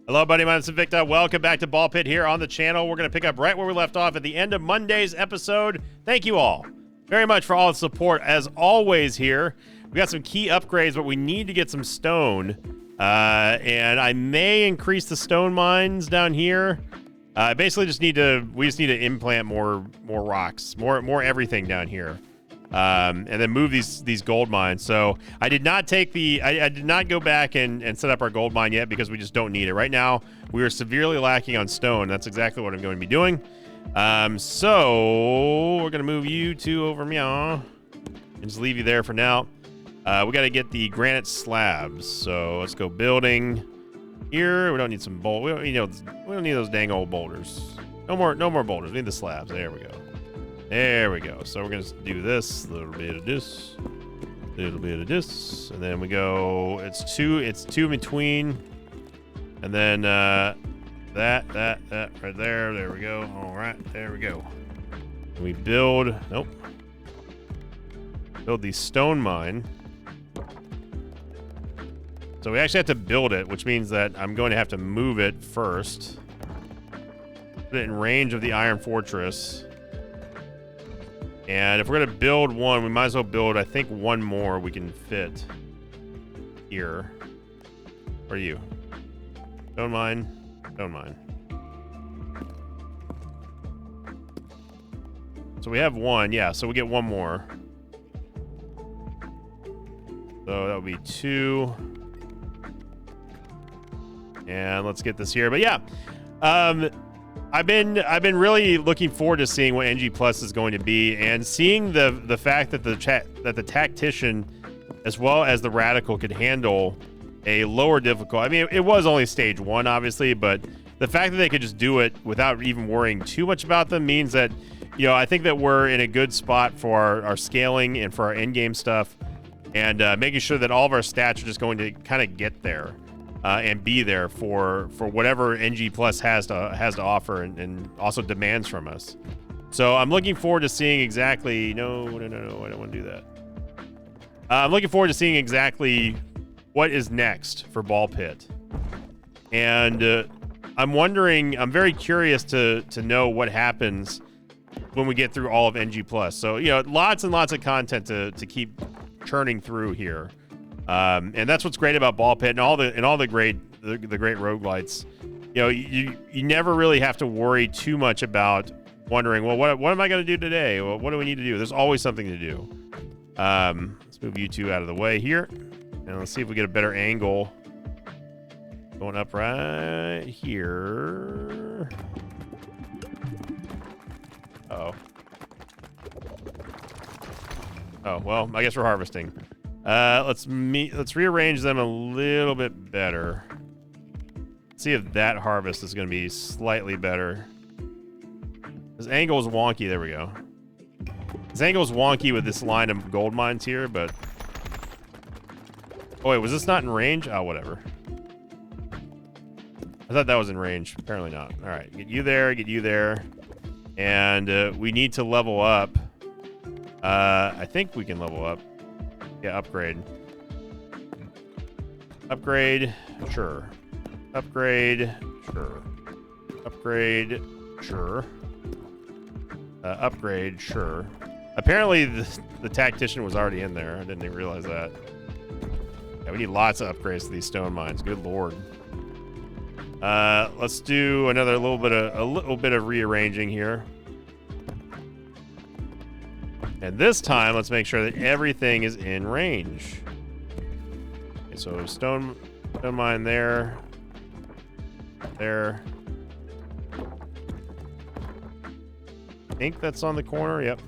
Hello, buddy. My name's Invicta. Welcome back to Ball Pit here on the channel. We're going to pick up right where we left off at the end of Monday's episode. Thank you all very much for all the support, as always, here. We got some key upgrades, but we need to get some stone. And I may increase the stone mines down here. Basically, we just need to implant more rocks, more everything down here. And then move these gold mines. So I did not take I did not go back and set up our gold mine yet because we just don't need it. Right now, we are severely lacking on stone. That's exactly what I'm going to be doing. So we're going to move you two over meow and just leave you there for now. We got to get the granite slabs. So let's go building here. We don't need some we don't need those dang old boulders. No more boulders. We need the slabs. There we go. There we go. So we're going to do this, a little bit of this, and then we go, it's two in between, and then that right there. There we go. All right, there we go. And we build the stone mine. So we actually have to build it, which means that I'm going to have to move it first. Put it in range of the iron fortress. And if we're going to build one, we might as well build, I think, one more we can fit here. Where are you? Stone mine. Stone mine. So we have one. Yeah, so we get one more. So that would be two. And let's get this here. But yeah, I've been really looking forward to seeing what NG Plus is going to be, and seeing the fact that the tactician as well as the radical could handle a lower difficulty. I mean, it was only stage 1, obviously, but the fact that they could just do it without even worrying too much about them means that, I think that we're in a good spot for our scaling and for our in-game stuff, and making sure that all of our stats are just going to kind of get there. And be there for whatever NG Plus has to offer and also demands from us. So I'm looking forward to seeing exactly. No, I don't want to do that. I'm looking forward to seeing exactly what is next for Ball Pit, and I'm very curious to know what happens when we get through all of NG Plus. So lots and lots of content to keep churning through here. And that's what's great about Ball Pit and all the great roguelites. You never really have to worry too much about wondering, well, what am I going to do today? Well, what do we need to do? There's always something to do. Let's move you two out of the way here, and let's see if we get a better angle going up right here. Oh, well, I guess we're harvesting. Let's rearrange them a little bit better. See if that harvest is going to be slightly better. This angle is wonky. There we go. This angle is wonky with this line of gold mines here, but... Oh, wait, was this not in range? Oh, whatever. I thought that was in range. Apparently not. All right, get you there. And we need to level up. I think we can level up. Yeah, upgrade. Upgrade, sure. Upgrade, sure. Upgrade, sure. Upgrade, sure. Apparently, the tactician was already in there. I didn't even realize that. Yeah, we need lots of upgrades to these stone mines. Good lord. Let's do a little bit of rearranging here. And this time, let's make sure that everything is in range. Okay, so stone mine there. There. I think that's on the corner. Yep.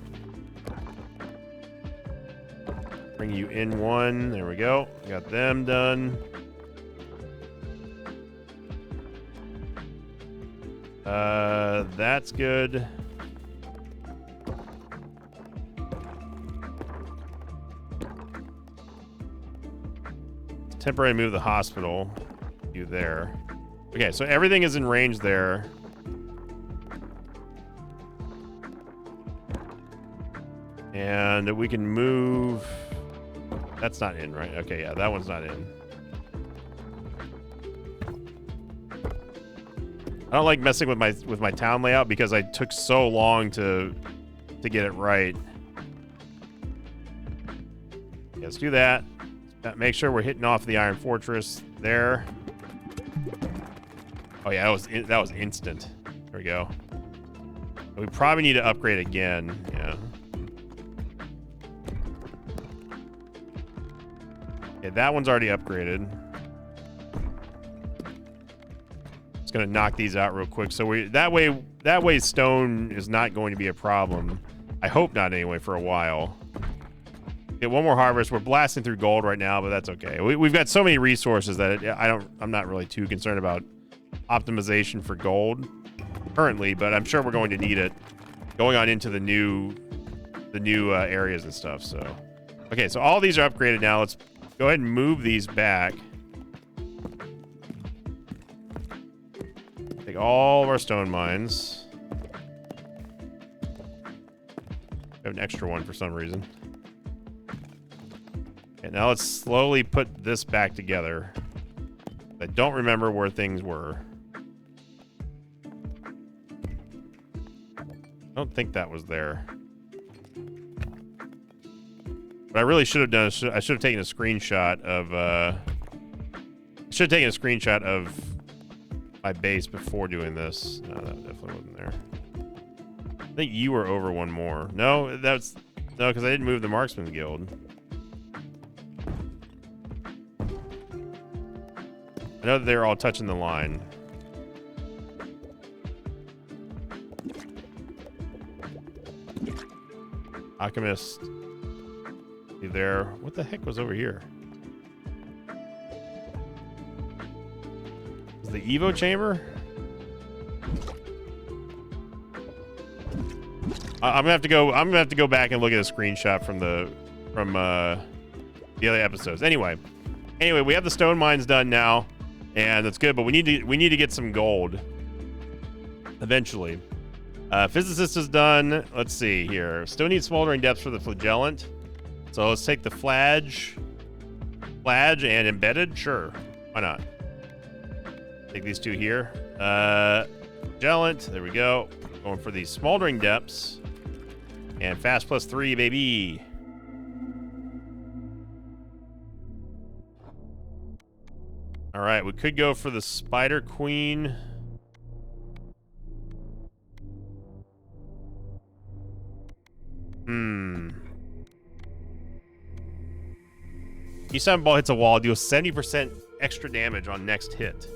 Bring you in one. There we go. Got them done. That's good. Temporarily move the hospital. You there. Okay, so everything is in range there. And we can move. That's not in, right? Okay, yeah, that one's not in. I don't like messing with my town layout because I took so long to get it right. Yeah, let's do that. Make sure we're hitting off the Iron Fortress there. Oh yeah, that was instant. There we go. We probably need to upgrade again. Yeah. Okay, that one's already upgraded. Just gonna knock these out real quick. So that way stone is not going to be a problem. I hope not anyway for a while. Get one more harvest. We're blasting through gold right now, but that's okay. We've got so many resources that I'm not really too concerned about optimization for gold currently, but I'm sure we're going to need it going on into the new areas and stuff. So okay, so all these are upgraded now. Let's go ahead and move these back. Take all of our stone mines. We have an extra one for some reason. Okay, now let's slowly put this back together. I don't remember where things were. I don't think that was there. What I really should have done is I should have taken a screenshot of my base before doing this. No, that definitely wasn't there. I think you were over one more. No, no, because I didn't move the Marksman Guild. I know that they're all touching the line. Alchemist. You there? What the heck was over here? Is the Evo chamber? I'm gonna have to go back and look at a screenshot from the other episodes. Anyway, we have the stone mines done now, and that's good. But we need to get some gold eventually. Physicist is done. Let's see here. Still need smoldering depths for the flagellant. So let's take the flage and embedded. Sure, why not? Take these two here. Flagellant. There we go. Going for these smoldering depths and fast +3, baby. All right, we could go for the Spider Queen. Each time a ball hits a wall, deals 70% extra damage on next hit.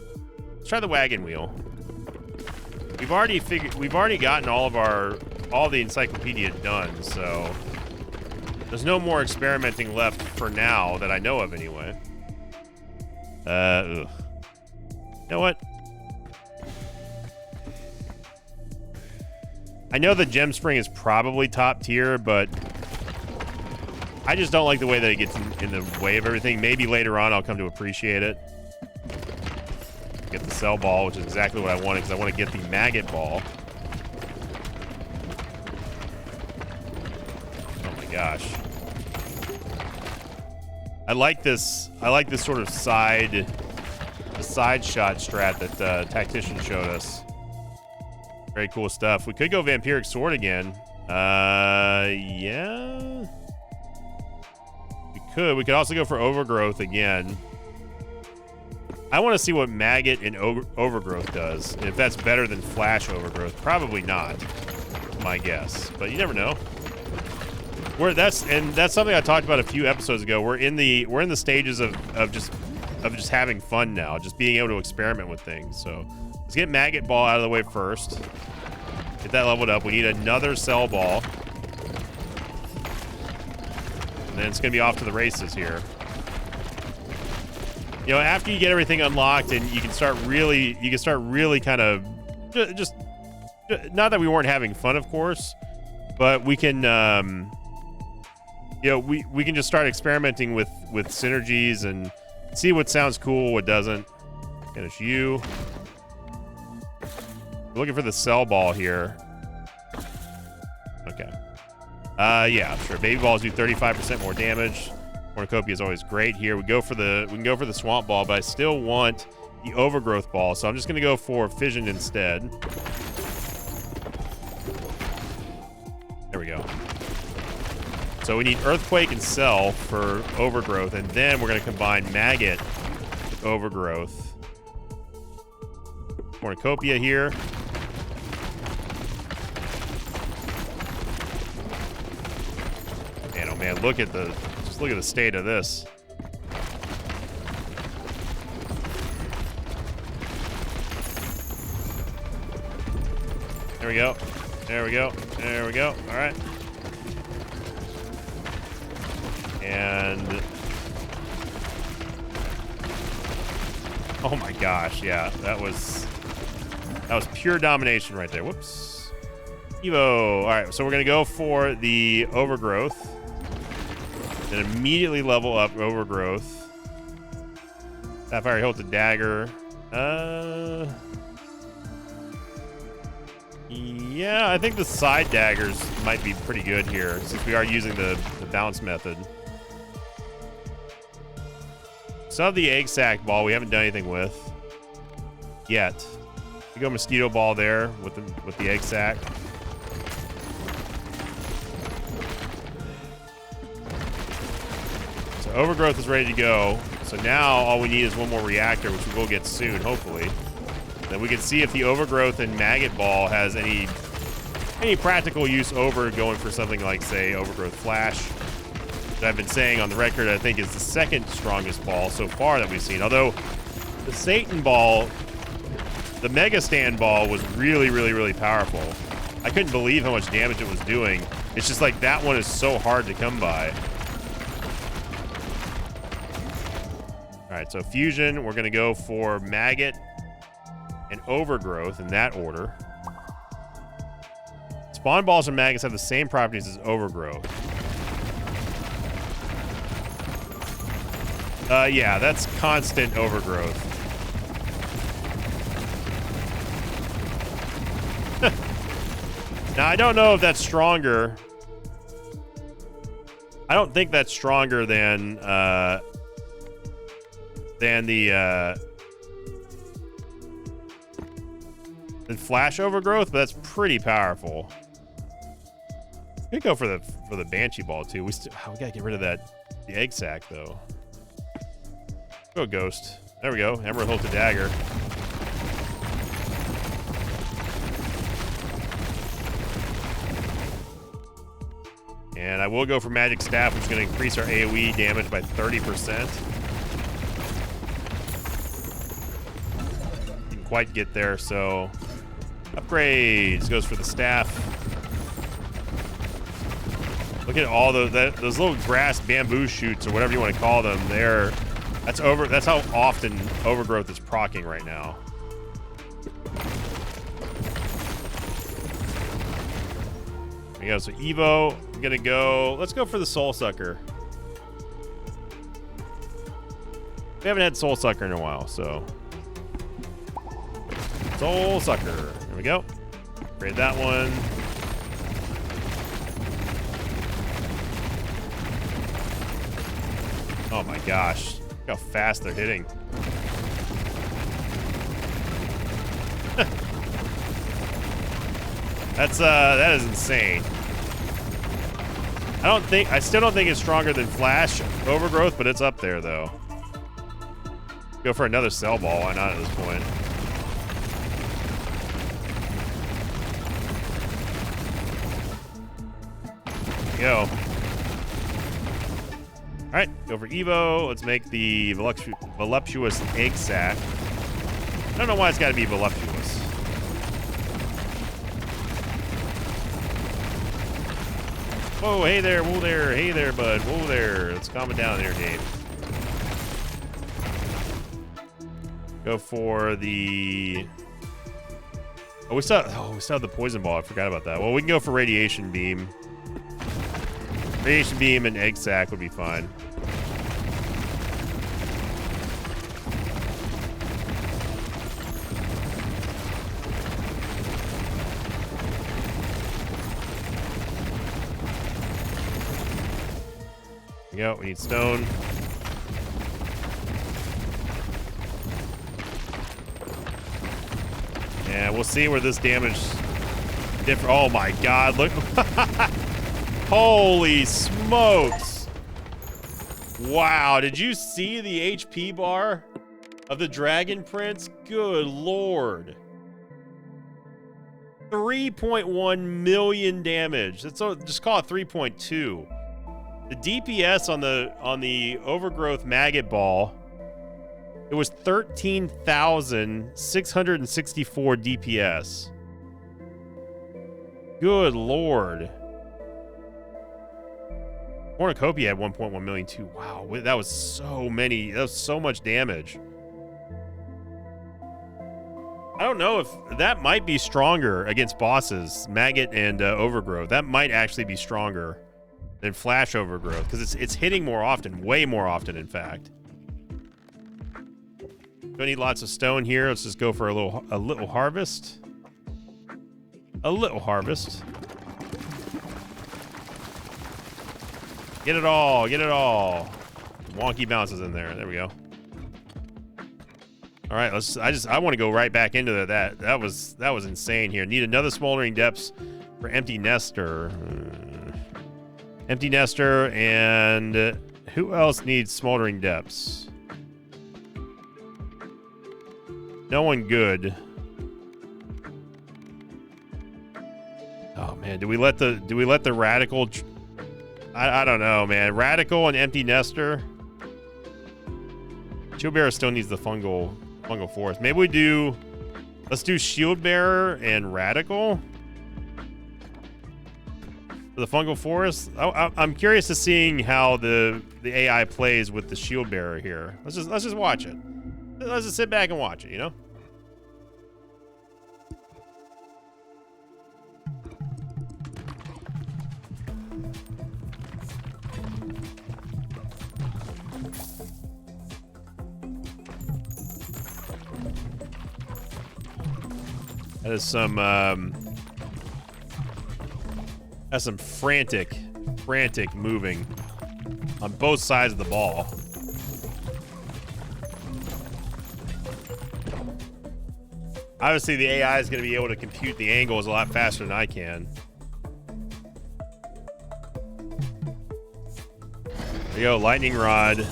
Let's try the wagon wheel. We've already gotten all the encyclopedia done, so there's no more experimenting left for now that I know of anyway. Ugh. You know what? I know the gem spring is probably top tier, but I just don't like the way that it gets in the way of everything. Maybe later on I'll come to appreciate it. Get the cell ball, which is exactly what I wanted, because I want to get the maggot ball. Oh my gosh. I like this sort of side shot strat that Tactician showed us. Very cool stuff. We could go Vampiric Sword again. Yeah. We could also go for Overgrowth again. I want to see what Maggot and Overgrowth does. If that's better than Flash Overgrowth, probably not. My guess, but you never know. That's something I talked about a few episodes ago. We're in the stages of just having fun now, just being able to experiment with things. So let's get Maggot Ball out of the way first. Get that leveled up. We need another Cell Ball. And then it's going to be off to the races here. You know, after you get everything unlocked and you can start really kind of just not that we weren't having fun, of course, but we can, you know, we can just start experimenting with synergies and see what sounds cool, what doesn't. Finish you. We're looking for the Cell Ball here. Okay. Yeah, sure. Baby balls do 35% more damage. Cornucopia is always great here. We can go for the Swamp Ball, but I still want the overgrowth ball. So I'm just going to go for fission instead. There we go. So we need earthquake and cell for overgrowth, and then we're going to combine maggot with overgrowth. Cornucopia here. Man, oh man, just look at the state of this. There we go. There we go. There we go. All right. And oh my gosh, yeah, that was pure domination right there. Whoops. Evo. All right, so we're gonna go for the overgrowth, then immediately level up overgrowth. Sapphire Hilt to dagger. Yeah, I think the side daggers might be pretty good here since we are using the bounce method. Some of the egg sac ball we haven't done anything with yet. We go mosquito ball there with the egg sac. So overgrowth is ready to go. So now all we need is one more reactor, which we will get soon, hopefully. Then we can see if the overgrowth and maggot ball has any practical use over going for something like, say, overgrowth flash. That I've been saying on the record, I think is the second strongest ball so far that we've seen. Although the Satan ball, the Mega Stand ball was really, really, really powerful. I couldn't believe how much damage it was doing. It's just like that one is so hard to come by. All right, so fusion, we're gonna go for maggot and overgrowth in that order. Spawn balls and maggots have the same properties as overgrowth. Yeah, that's constant overgrowth. Now, I don't know if that's stronger. I don't think that's stronger than flash overgrowth, but that's pretty powerful. We could go for the Banshee ball too. We gotta get rid of the egg sac though. Go ghost. There we go. Emerald Hilt to dagger. And I will go for magic staff, which is going to increase our AoE damage by 30%. Didn't quite get there, so upgrades goes for the staff. Look at all those little grass bamboo shoots or whatever you want to call them. That's how often overgrowth is proccing right now. There we go. So Evo, I'm gonna go. Let's go for the Soul Sucker. We haven't had Soul Sucker in a while, so Soul Sucker. There we go. Upgrade that one. Oh my gosh. Look how fast they're hitting. That is insane. I still don't think it's stronger than Flash Overgrowth, but it's up there though. Go for another Cell Ball, why not at this point? There we go. All right, go for Evo. Let's make the voluptuous egg sac. I don't know why it's got to be voluptuous. Whoa, hey there, whoa there, hey there, bud, whoa there. Let's calm it down there, Dave. Go for the... we still have the poison ball. I forgot about that. Well, we can go for radiation beam. Radiation beam and egg sac would be fine. There we go. We need stone. And we'll see where this damage differ. Oh my God, look. Holy smokes. Wow, did you see the HP bar of the Dragon Prince? Good Lord. 3.1 million damage. That's just call it 3.2. The DPS on the Overgrowth Maggot Ball, it was 13,664 DPS. Good Lord. Cornucopia had 1.1 million too. Wow, that was so many. That was so much damage. I don't know if that might be stronger against bosses, Maggot and Overgrowth. That might actually be stronger than Flash Overgrowth because it's hitting more often, way more often, in fact. Don't need lots of stone here. Let's just go for a little harvest. A little harvest. Get it all. Get it all. Wonky bounces in there. There we go. All right, I want to go right back into that. That was insane here. Need another Smoldering Depths for Empty Nester. Empty Nester, and who else needs Smoldering Depths? No one good. Oh man, do we let the Radical? I don't know, man. Radical and Empty Nester. Shield Bearer still needs the fungal forest. Maybe let's do Shield Bearer and Radical for the fungal forest. I'm curious to seeing how the AI plays with the Shield Bearer here. Let's just watch it. Let's just sit back and watch it, you know? That is some frantic moving on both sides of the ball. Obviously, the AI is going to be able to compute the angles a lot faster than I can. There you go, Lightning Rod.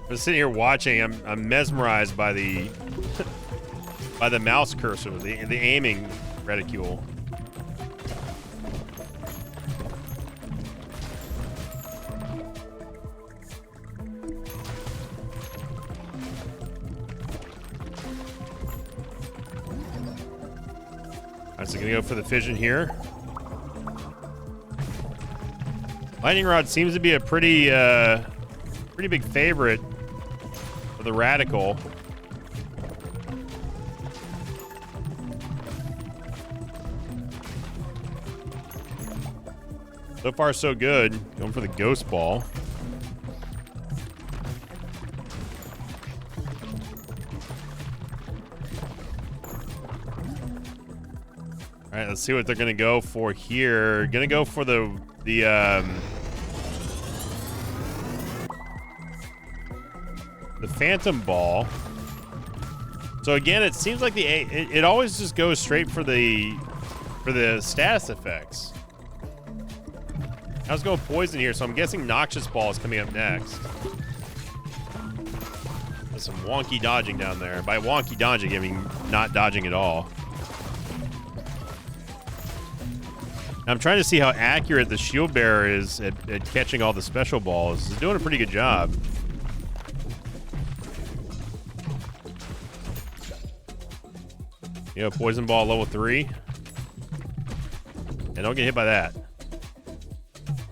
I'm sitting here watching. I'm mesmerized by the by the mouse cursor, the aiming reticule. All right, so gonna go for the fission here. Lightning Rod seems to be a pretty big favorite for the Radical. So far, so good. Going for the Ghost Ball. All right, let's see what they're gonna go for here. Gonna go for the Phantom Ball. So again, it seems like it always just goes straight for the status effects. I was going poison here, so I'm guessing Noxious Ball is coming up next. There's some wonky dodging down there. By wonky dodging, I mean not dodging at all. I'm trying to see how accurate the Shield Bearer is at catching all the special balls. He's doing a pretty good job. You know, Poison Ball level 3. And don't get hit by that.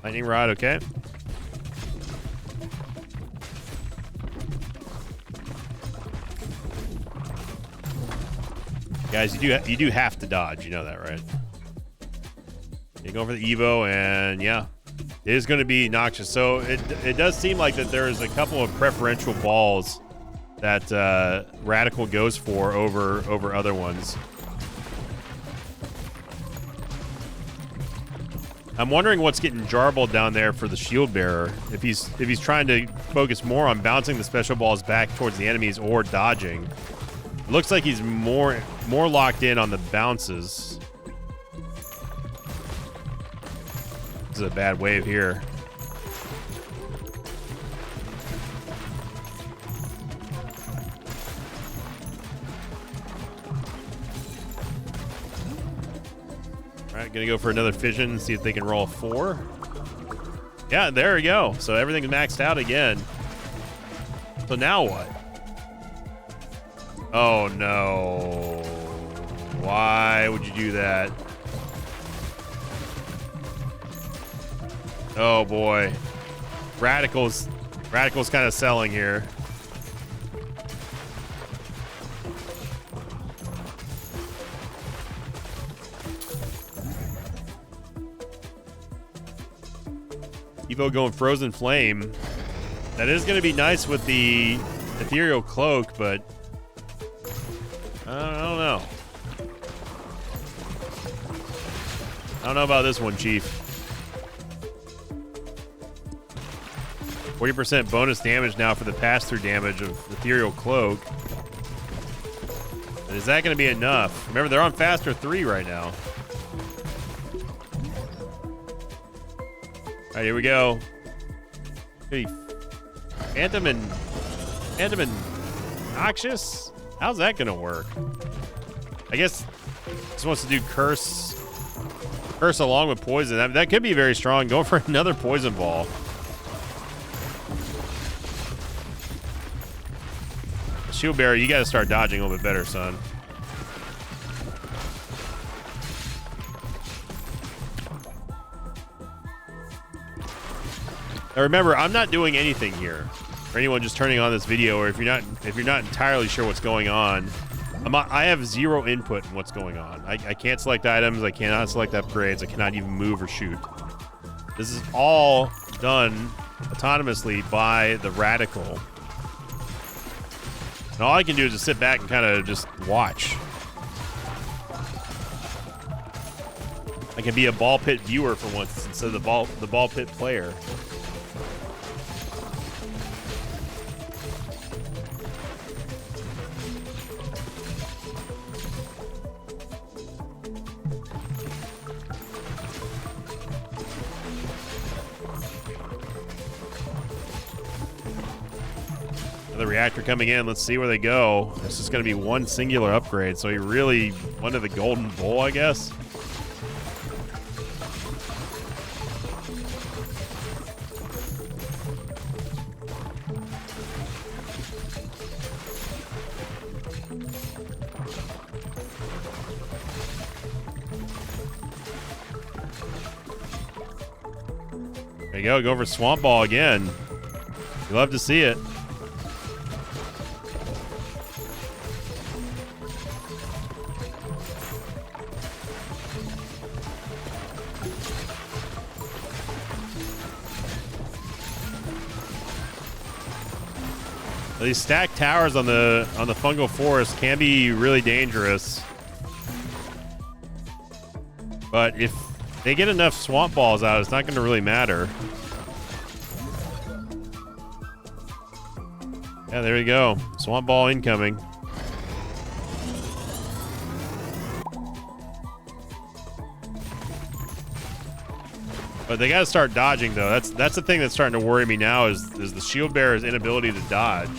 Lightning Rod, okay. Guys, you do have to dodge. You know that, right? You go for the Evo, and yeah, it is going to be noxious. So it does seem like that there is a couple of preferential balls that Radical goes for over other ones. I'm wondering what's getting jarbled down there for the shield bearer. If he's trying to focus more on bouncing the special balls back towards the enemies or dodging. It looks like he's more locked in on the bounces. This is a bad wave here. All right, gonna go for another fission and see if they can roll a 4. Yeah, there we go. So everything's maxed out again. So now what? Oh no. Why would you do that? Oh boy. Radical's kind of selling here. Evo going Frozen Flame. That is going to be nice with the Ethereal Cloak, but I don't know. I don't know about this one, Chief. 40% bonus damage now for the pass-through damage of Ethereal Cloak. But is that going to be enough? Remember, they're on Faster 3 right now. All right, here we go. Phantom and Noxious? How's that gonna work? I guess this wants to do curse along with poison. That could be very strong. Going for another poison ball. Shield Bearer, you gotta start dodging a little bit better, son. Now remember, I'm not doing anything here. For anyone just turning on this video, or if you're not entirely sure what's going on, I have zero input in what's going on. I can't select items. I cannot select upgrades. I cannot even move or shoot. This is all done autonomously by the Radical. And all I can do is just sit back and kind of just watch. I can be a ball pit viewer for once instead of the ball pit player. Another reactor coming in. Let's see where they go. This is going to be one singular upgrade, so he really wanted the golden bull, I guess. There you go for Swamp Ball again. You love to see it. These stacked towers on the fungal forest can be really dangerous. But if they get enough swamp balls out, it's not going to really matter. Yeah, there we go. Swamp ball incoming. But they got to start dodging, though. That's the thing that's starting to worry me now is the shield bearer's inability to dodge.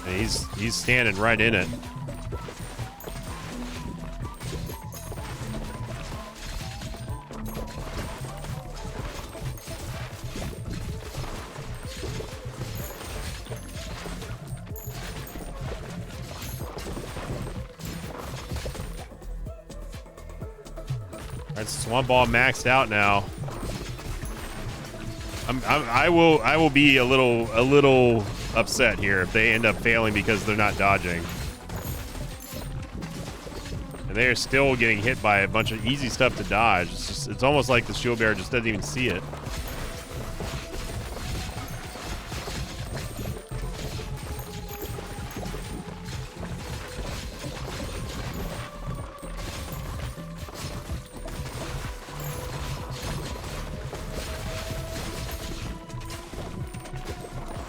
And he's standing right in it. Alright, Swamp Ball maxed out now. I will be a little upset here if they end up failing because they're not dodging. And they are still getting hit by a bunch of easy stuff to dodge. It's almost like the shield bearer just doesn't even see it.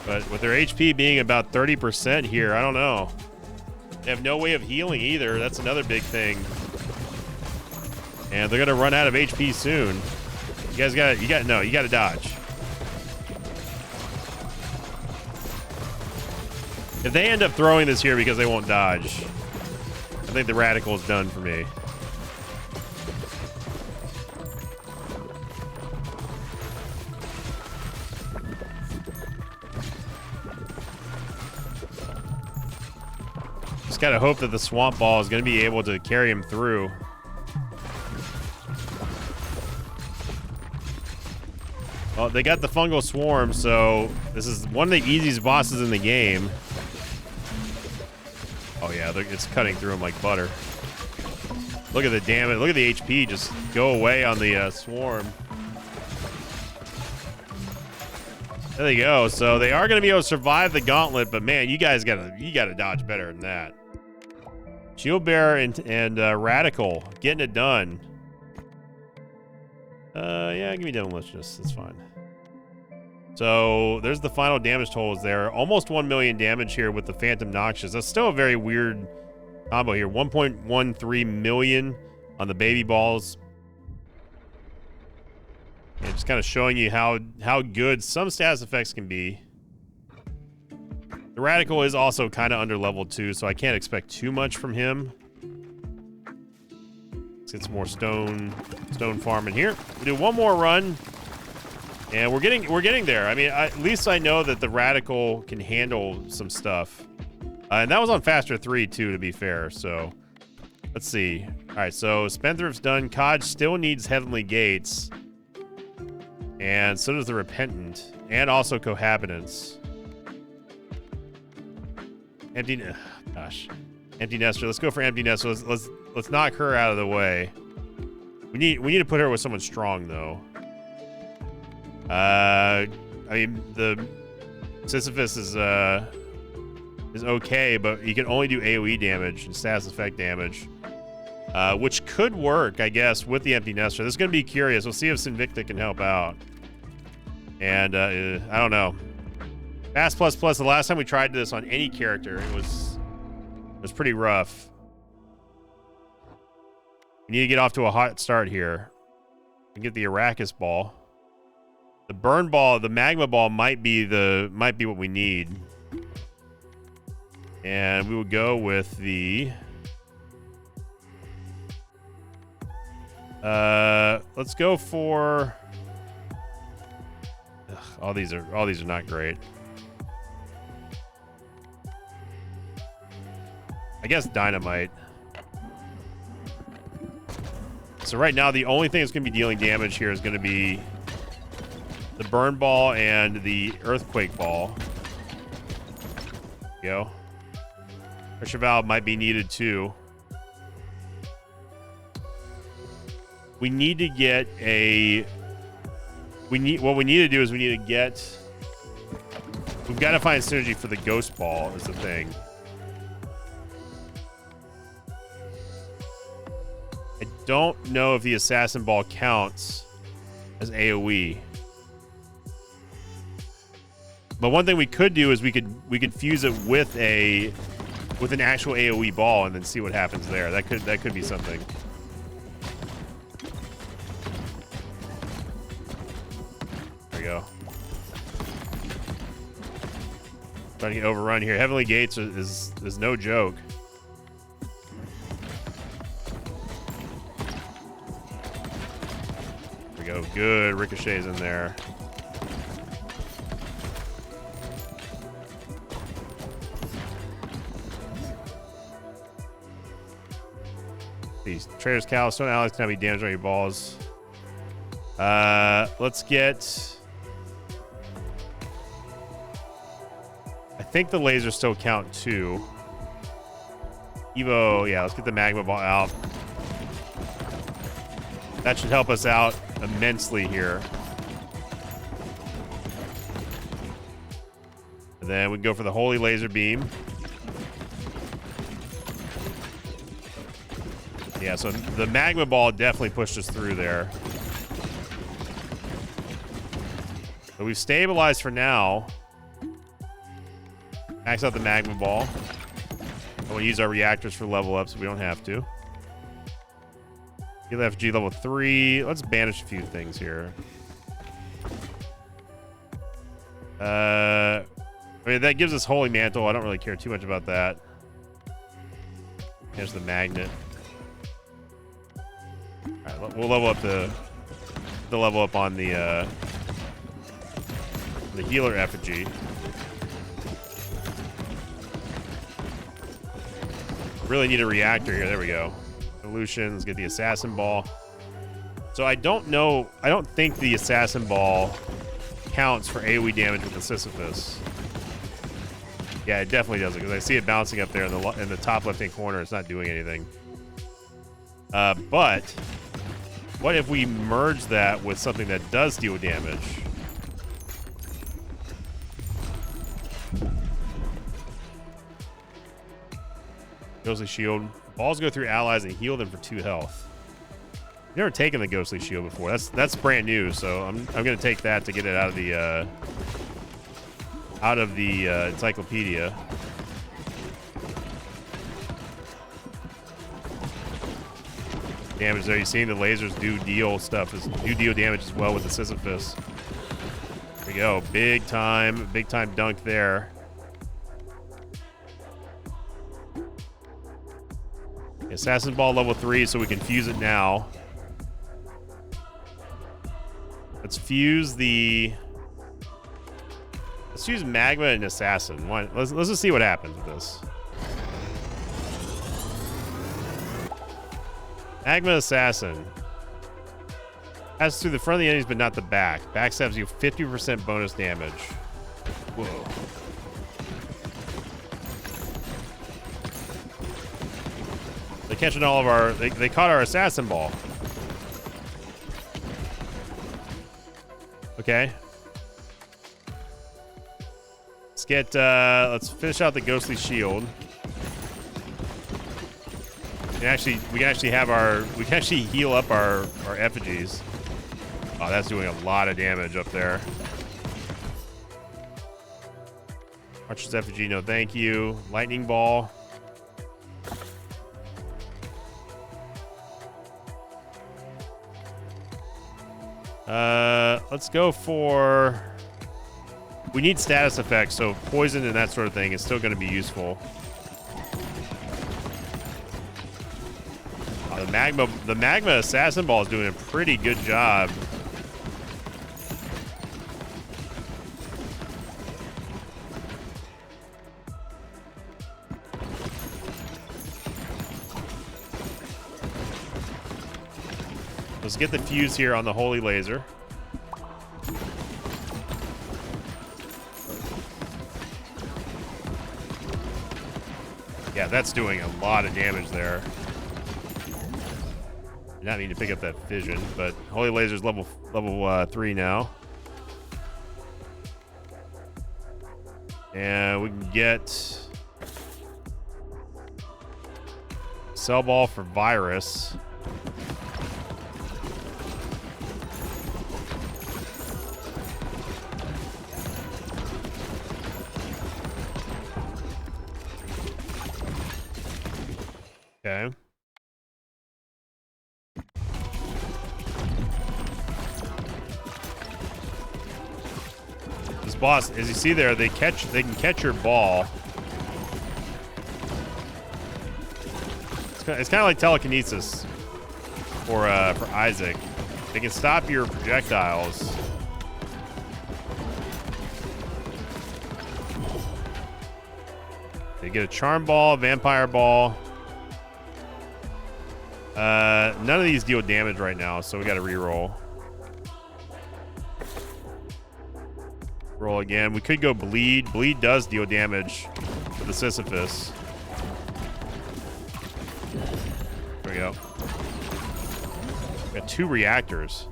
But with their HP being about 30% here, I don't know. They have no way of healing either. That's another big thing. And they're gonna run out of HP soon. You guys you gotta dodge. If they end up throwing this here because they won't dodge, I think the Radical is done for me. Just gotta hope that the Swamp Ball is gonna be able to carry him through. Well, they got the Fungal Swarm, so this is one of the easiest bosses in the game. Oh yeah, it's cutting through him like butter. Look at the damage. Look at the HP just go away on the Swarm. There they go. So they are going to be able to survive the gauntlet, but man, you gotta dodge better than that. Shield Bearer and Radical getting it done. Yeah, give me Demolicious. That's fine. So there's the final damage totals there. Almost 1 million damage here with the Phantom Noxious. That's still a very weird combo here. 1.13 million on the baby balls. And just kind of showing you how good some status effects can be. The Radical is also kind of under level 2, so I can't expect too much from him. Let's get some more stone farming here. We'll do one more run. And we're getting there. I mean, at least I know that the Radical can handle some stuff. And that was on Faster 3 too, to be fair. So let's see. All right, so Spendthrift's done. Kaj still needs Heavenly Gates. And so does the Repentant. And also Cohabitants. Empty Nester. Let's go for Empty Nester. Let's knock her out of the way. We need to put her with someone strong though. I mean, the Sisyphus is okay, but he can only do AoE damage and status effect damage, which could work, I guess, with the Empty Nester. This is going to be curious. We'll see if Sinvicta can help out. And I don't know. Fast plus, the last time we tried this on any character, it was pretty rough. We need to get off to a hot start here. We can get the Arrakis Ball. The Burn Ball, the Magma Ball might be what we need. And we will go with the let's go for all these are not great. I guess Dynamite. So right now the only thing that's going to be dealing damage here is going to be the Burn Ball and the Earthquake Ball. There you go. Pressure Valve might be needed too. We need to get what we need to do is we've got to find synergy for the Ghost Ball is the thing. I don't know if the Assassin Ball counts as AoE. But one thing we could do is we could fuse it with an actual AoE ball and then see what happens there. That could be something. There we go. Trying to get overrun here. Heavenly Gates is no joke. There we go. Good ricochets in there. Trader's Call, Stone Alex can have be damaged on your balls. Let's get. I think the lasers still count too. Evo, yeah, let's get the Magma Ball out. That should help us out immensely here. And then we can go for the Holy Laser Beam. Yeah, so the Magma Ball definitely pushed us through there. So we've stabilized for now. Max out the magma ball. I want to use our reactors for level ups. So we don't have to. Heal FG level 3. Let's banish a few things here. I mean, that gives us Holy Mantle. I don't really care too much about that. There's the magnet. All right, we'll level up the level up on the healer effigy. Really need a reactor here. There we go. Evolution. Let's get the assassin ball. So I don't know. I don't think the assassin ball counts for AoE damage with the Sisyphus. Yeah, it definitely doesn't, because I see it bouncing up there in the top left-hand corner. It's not doing anything. But what if we merge that with something that does deal damage? Ghostly Shield. Balls go through allies and heal them for 2 health. I've never taken the Ghostly Shield before. That's brand new, so I'm gonna take that to get it out of the encyclopedia. Damage there. You're seeing the lasers do deal damage as well with the Sisyphus. There we go. Big time dunk there. Assassin ball level 3, so we can fuse it now. Let's fuse the. Let's use magma and assassin. Let's just see what happens with this. Magma assassin. Passes through the front of the enemies, but not the back. Backstabs you 50% bonus damage. Whoa. They catching all of our. They caught our assassin ball. Okay. Let's finish out the Ghostly Shield. We can actually heal up our effigies. Oh, that's doing a lot of damage up there. Archer's effigy, no thank you. Lightning ball. Let's go for. We need status effects, so poison and that sort of thing is still going to be useful. The magma assassin ball is doing a pretty good job. Let's get the fuse here on the holy laser. Yeah, that's doing a lot of damage there. You not need to pick up that fission, but holy laser's level 3 now. And we can get cell ball for virus. Okay. This boss, as you see there, they can catch your ball. It's kind of like telekinesis for Isaac. They can stop your projectiles. They get a charm ball, vampire ball. None of these deal damage right now, so we got to re-roll. Roll again. We could go bleed. Bleed does deal damage with the Sisyphus. There we go. We got 2 reactors.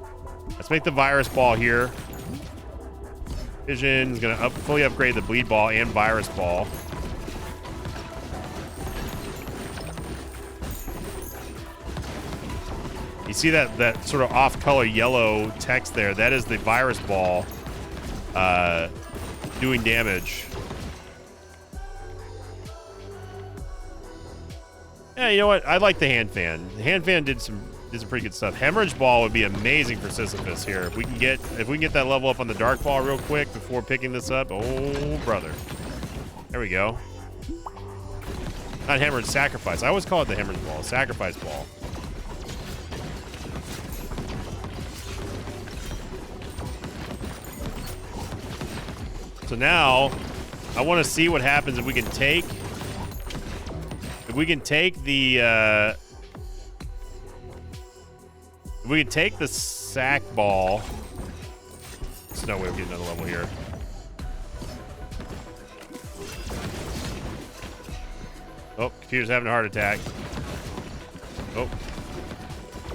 Let's make the virus ball here. Vision's gonna fully upgrade the bleed ball and virus ball. You see that sort of off-color yellow text there? That is the virus ball doing damage. Yeah, you know what? I like the hand fan. The hand fan did some pretty good stuff. Hemorrhage ball would be amazing for Sisyphus here. If we can get that level up on the dark ball real quick before picking this up. Oh, brother. There we go. Not hemorrhage, sacrifice. I always call it the hemorrhage ball, sacrifice ball. So now I want to see what happens if we can take the if we can take the sack ball. There's no way we're getting another level here. Oh, computer's having a heart attack. Oh.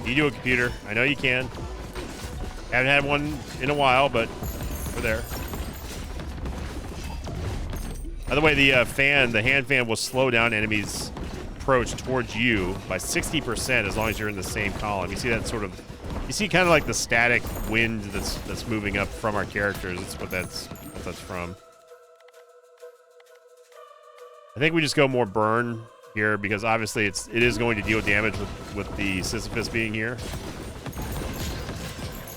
You do it, computer. I know you can. Haven't had one in a while, but we're there. By the way, the hand fan will slow down enemies' approach towards you by 60% as long as you're in the same column. You see that sort of, you see kind of like the static wind that's moving up from our characters. That's what that's from. I think we just go more burn here because obviously it is going to deal damage with the Sisyphus being here.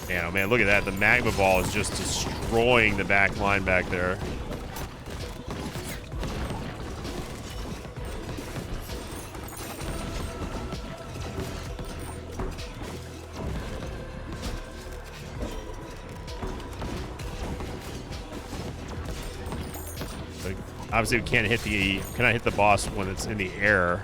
Yeah, man, look at that. The magma ball is just destroying the back line back there. Obviously, we cannot hit the boss when it's in the air.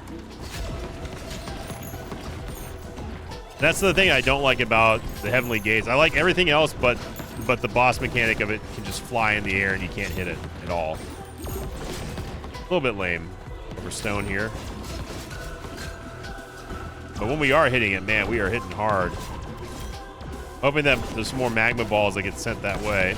That's the thing I don't like about the Heavenly Gates. I like everything else, but the boss mechanic of it can just fly in the air and you can't hit it at all. A little bit lame over stone here. But when we are hitting it, man, we are hitting hard. Hoping that there's some more magma balls that get sent that way.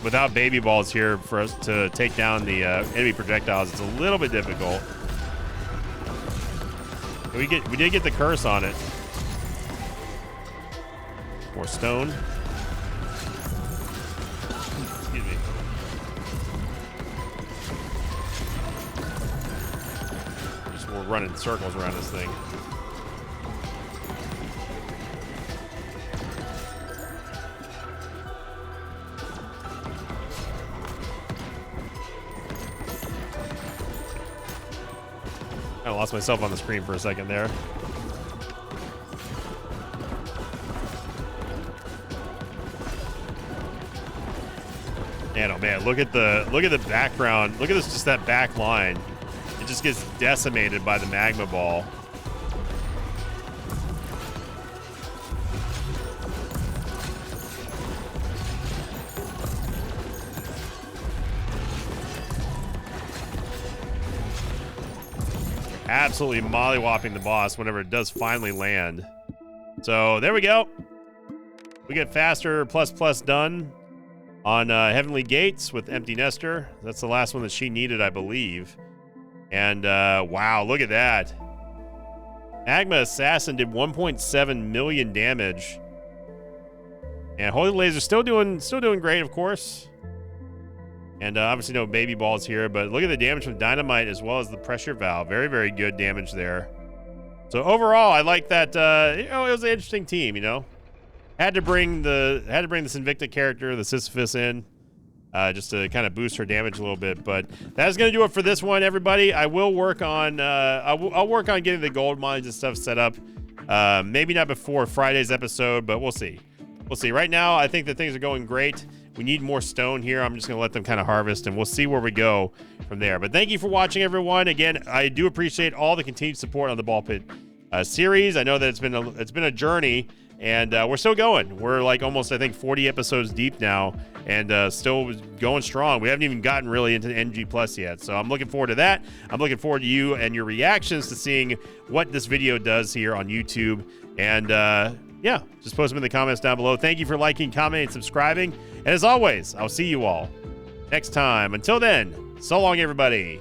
Without baby balls here for us to take down the enemy projectiles, it's a little bit difficult. We did get the curse on it. More stone. Excuse me. We're running circles around this thing. I lost myself on the screen for a second there. Man, oh man, look at the background. Look at this, just that back line. It just gets decimated by the magma ball. Absolutely mollywopping the boss whenever it does finally land. So there we go. We get faster plus done on Heavenly Gates with Empty Nester. That's the last one that she needed, I believe. And wow, look at that. Magma Assassin did 1.7 million damage. And Holy Laser still doing great, of course. And obviously no baby balls here, but look at the damage from Dynamite as well as the pressure valve. Very, very good damage there. So overall, I like that. You know, it was an interesting team. You know, had to bring this Invicta character, the Sisyphus, in just to kind of boost her damage a little bit. But that's gonna do it for this one, everybody. I will work on I'll work on getting the gold mines and stuff set up. Maybe not before Friday's episode, but we'll see. We'll see. Right now, I think that things are going great. We need more stone here. I'm just going to let them kind of harvest, and we'll see where we go from there. But thank you for watching, everyone. Again, I do appreciate all the continued support on the Ball Pit series. I know that it's been a journey, and we're still going. We're like almost, I think, 40 episodes deep now, and still going strong. We haven't even gotten really into NG Plus yet, so I'm looking forward to that. I'm looking forward to you and your reactions to seeing what this video does here on YouTube. And yeah, just post them in the comments down below. Thank you for liking, commenting, and subscribing. And as always, I'll see you all next time. Until then, so long, everybody.